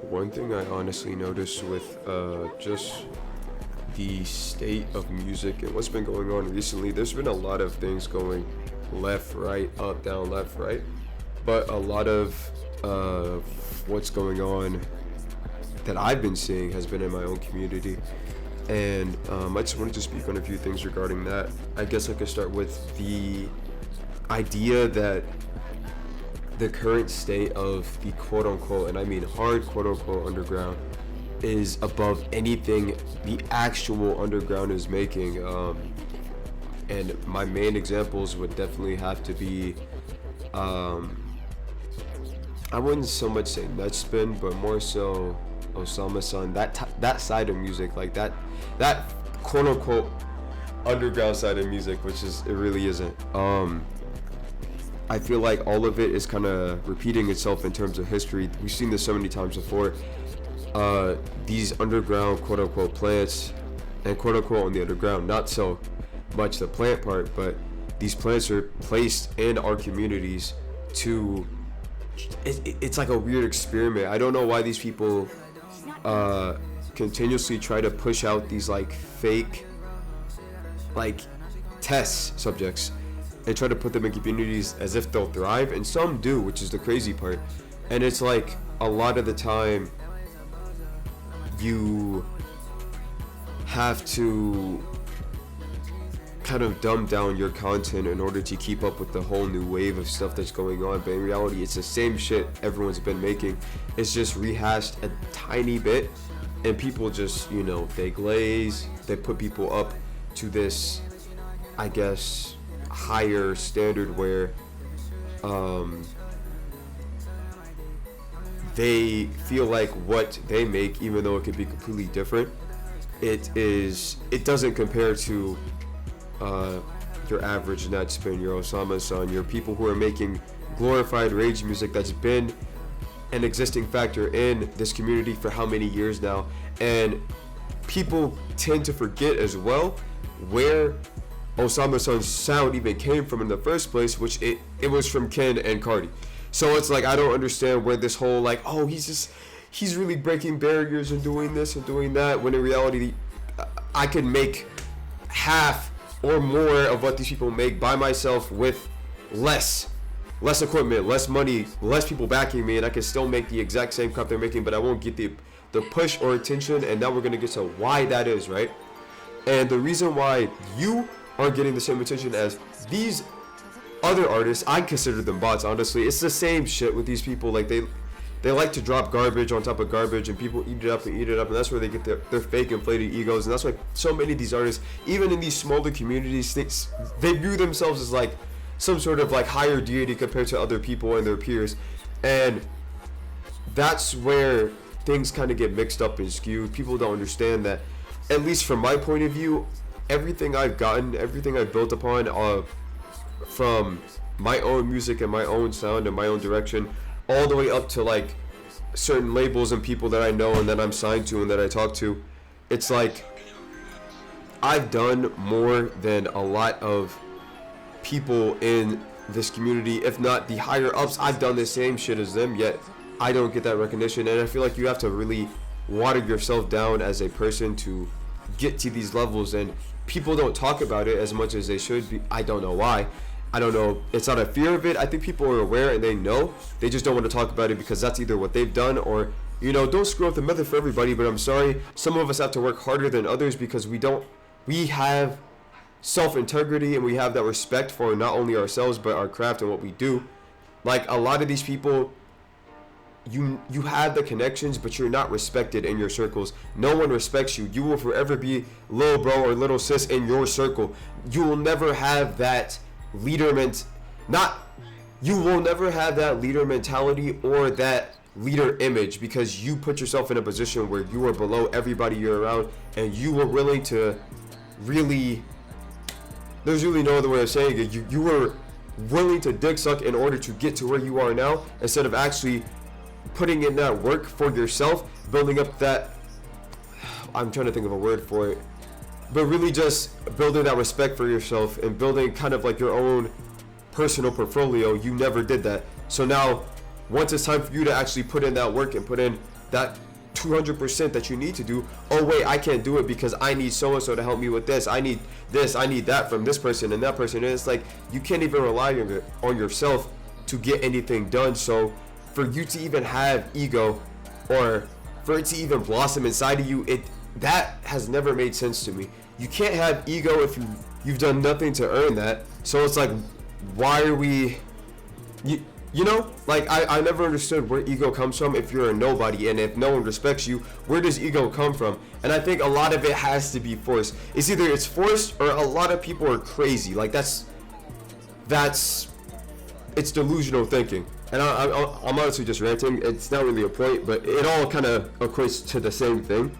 One thing I honestly noticed with just the state of music and what's been going on recently, there's been a lot of things going left, right, up, down, left, right. But a lot of uh, what's going on that I've been seeing has been in my own community. And I just wanted to speak on a few things regarding that. I guess I could start with the idea that the current state of the quote unquote, and I mean hard quote unquote underground, is above anything the actual underground is making. And my main examples would definitely have to be, I wouldn't so much say Nutspin, but more so Osama San. That side of music, like that quote unquote underground side of music, which is it really isn't. I feel like all of it is kind of repeating itself in terms of history. We've seen this so many times before. These underground quote unquote plants, and quote unquote on the underground, not so much the plant part, but these plants are placed in our communities to. It's like a weird experiment. I don't know why these people continuously try to push out these like fake like test subjects and try to put them in communities as if they'll thrive, and some do, which is the crazy part. And it's like a lot of the time you have to kind of dumb down your content in order to keep up with the whole new wave of stuff that's going on, but in reality it's the same shit everyone's been making. It's just rehashed a tiny bit, and people just, they glaze, they put people up to this, I guess, higher standard where they feel like what they make, even though it could be completely different, it doesn't compare to your average Nutspin, your Osama San, your people who are making glorified rage music that's been an existing factor in this community for how many years now. And people tend to forget as well where Osama San's sound even came from in the first place, which it was from Ken and Cardi. So it's like, I don't understand where this whole like, oh, he's really breaking barriers and doing this and doing that, when in reality I could make half or more of what these people make by myself with less equipment, less money, less people backing me, and I can still make the exact same crap they're making, but I won't get the push or attention. And now we're gonna get to why that is, right? And the reason why you aren't getting the same attention as these other artists, I consider them bots, honestly. It's the same shit with these people. Like they like to drop garbage on top of garbage, and people eat it up, and that's where they get their fake inflated egos. And that's why so many of these artists, even in these smaller communities, they view themselves as like some sort of like higher deity compared to other people and their peers. And that's where things kind of get mixed up and skewed. People don't understand that, at least from my point of view, everything I've gotten, everything I've built upon from my own music and my own sound and my own direction, all the way up to like certain labels and people that I know and that I'm signed to and that I talk to. It's like I've done more than a lot of people in this community, if not the higher ups. I've done the same shit as them, yet I don't get that recognition. And I feel like you have to really water yourself down as a person to get to these levels, and people don't talk about it as much as they should be. I don't know why. I don't know. It's not a fear of it. I think people are aware and they know. They just don't want to talk about it because that's either what they've done or, don't screw up the method for everybody. But I'm sorry, some of us have to work harder than others because we have self-integrity and we have that respect for not only ourselves but our craft and what we do. Like a lot of these people, you have the connections, but you're not respected in your circles. No one respects you. You will forever be little bro or little sis in your circle. You will never have that leader you will never have that leader mentality or that leader image, because you put yourself in a position where you are below everybody you're around, and you were willing to there's really no other way of saying it. You were willing to dick suck in order to get to where you are now, instead of actually putting in that work for yourself, building up that, I'm trying to think of a word for it, but really just building that respect for yourself and building kind of like your own personal portfolio. You never did that. So now, once it's time for you to actually put in that work and put in that 200% that you need to do. Oh wait, I can't do it because I need so and so to help me with this. I need this, I need that from this person and that person. And it's like you can't even rely on yourself to get anything done. So for you to even have ego, or for it to even blossom inside of you, that has never made sense to me. You can't have ego if you've done nothing to earn that. So it's like, why are we, you know, like I never understood where ego comes from. If you're a nobody and if no one respects you, where does ego come from? And I think a lot of it has to be forced. It's either it's forced or a lot of people are crazy. Like that's it's delusional thinking. And I'm honestly just ranting. It's not really a point, but it all kind of equates to the same thing.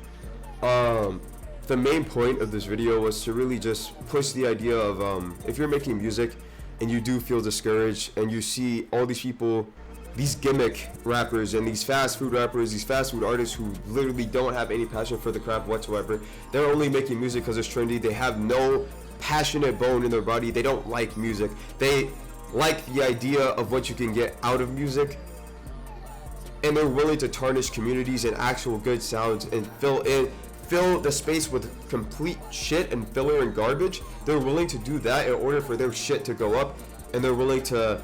The main point of this video was to really just push the idea of if you're making music and you do feel discouraged and you see all these people, these gimmick rappers and these fast food rappers, these fast food artists who literally don't have any passion for the craft whatsoever. They're only making music because it's trendy. They have no passionate bone in their body. They don't like music. They like the idea of what you can get out of music, and they're willing to tarnish communities and actual good sounds and fill the space with complete shit and filler and garbage. They're willing to do that in order for their shit to go up, and they're willing to,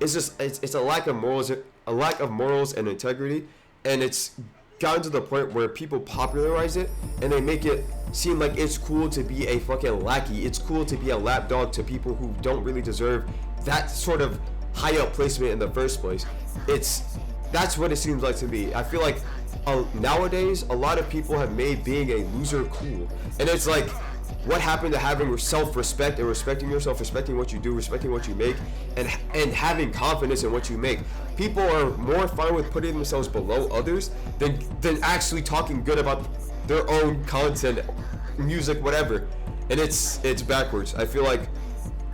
it's a lack of morals and integrity, and it's gotten to the point where people popularize it and they make it seem like it's cool to be a fucking lackey. It's cool to be a lapdog to people who don't really deserve that sort of high up placement in the first place. That's what it seems like to me. I feel like nowadays a lot of people have made being a loser cool, and it's like, what happened to having self-respect and respecting yourself, respecting what you do, respecting what you make, and having confidence in what you make? People are more fine with putting themselves below others than actually talking good about their own content, music, whatever. And it's backwards. I feel like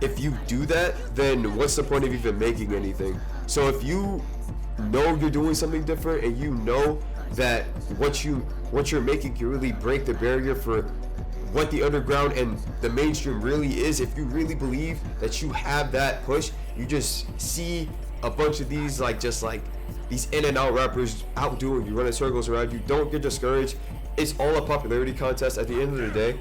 if you do that, then what's the point of even making anything? So if you know you're doing something different and you know that what you're making can really break the barrier for what the underground and the mainstream really is, if you really believe that you have that push, you just see a bunch of these these in and out rappers outdoing you, running circles around you. Don't get discouraged. It's all a popularity contest. At the end of the day,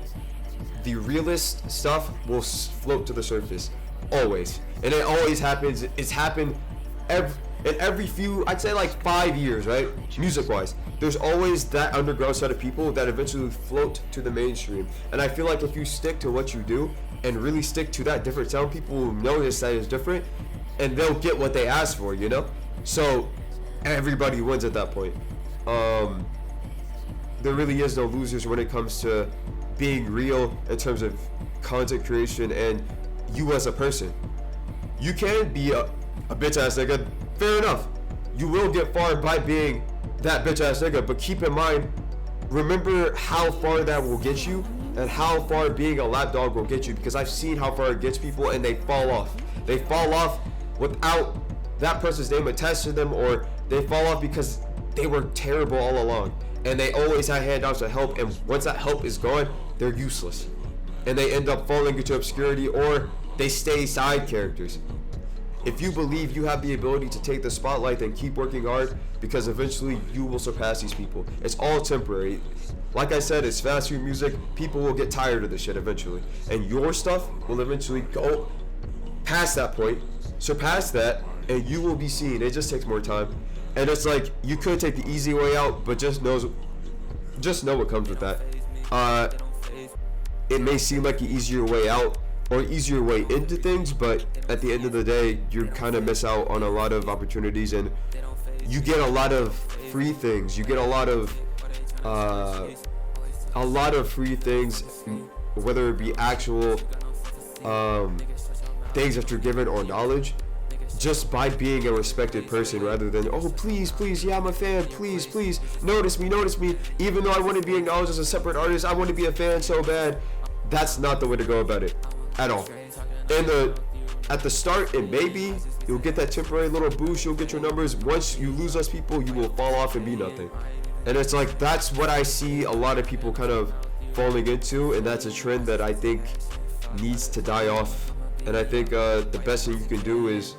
the realist stuff will float to the surface, always. And it always happens. It's happened every few, I'd say like 5 years, right? Music wise, there's always that underground set of people that eventually float to the mainstream. And I feel like if you stick to what you do and really stick to that different sound, people will notice that it's different and they'll get what they ask for, you know? So everybody wins at that point. There really is no losers when it comes to being real in terms of content creation and you as a person. You can be a bitch ass nigga, fair enough. You will get far by being that bitch ass nigga, but keep in mind, remember how far that will get you and how far being a lapdog will get you, because I've seen how far it gets people and they fall off. They fall off without that person's name attached to them, or they fall off because they were terrible all along and they always had handouts of help, and once that help is gone, they're useless and they end up falling into obscurity, or they stay side characters. If you believe you have the ability to take the spotlight, then keep working hard, because eventually you will surpass these people. It's all temporary. Like I said, it's fast food music. People will get tired of this shit eventually, and your stuff will eventually go past that point, surpass that, and you will be seen. It just takes more time. And it's like, you could take the easy way out, but just know what comes with that. It may seem like the easier way out or easier way into things, but at the end of the day, you kind of miss out on a lot of opportunities, and you get a lot of free things. You get a lot of free things, whether it be actual things that you're given or knowledge, just by being a respected person, rather than, oh, please, yeah, I'm a fan, please, notice me, even though I want to be acknowledged as a separate artist, I want to be a fan so bad. That's not the way to go about it at all. At the start, it may be, you'll get that temporary little boost, you'll get your numbers. Once you lose those people, you will fall off and be nothing. And it's like, that's what I see a lot of people kind of falling into, and that's a trend that I think needs to die off. And I think the best thing you can do is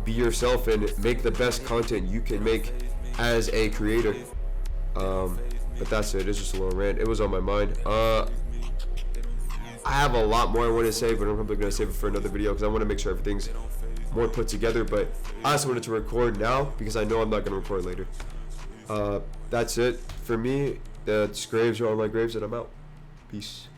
be yourself and make the best content you can make as a creator. But that's it. It's just a little rant. It was on my mind. I have a lot more I want to say, but I'm probably going to save it for another video because I want to make sure everything's more put together. But I just wanted to record now because I know I'm not going to record later. That's it for me. That's Graves. You're all my Graves, and I'm out. Peace.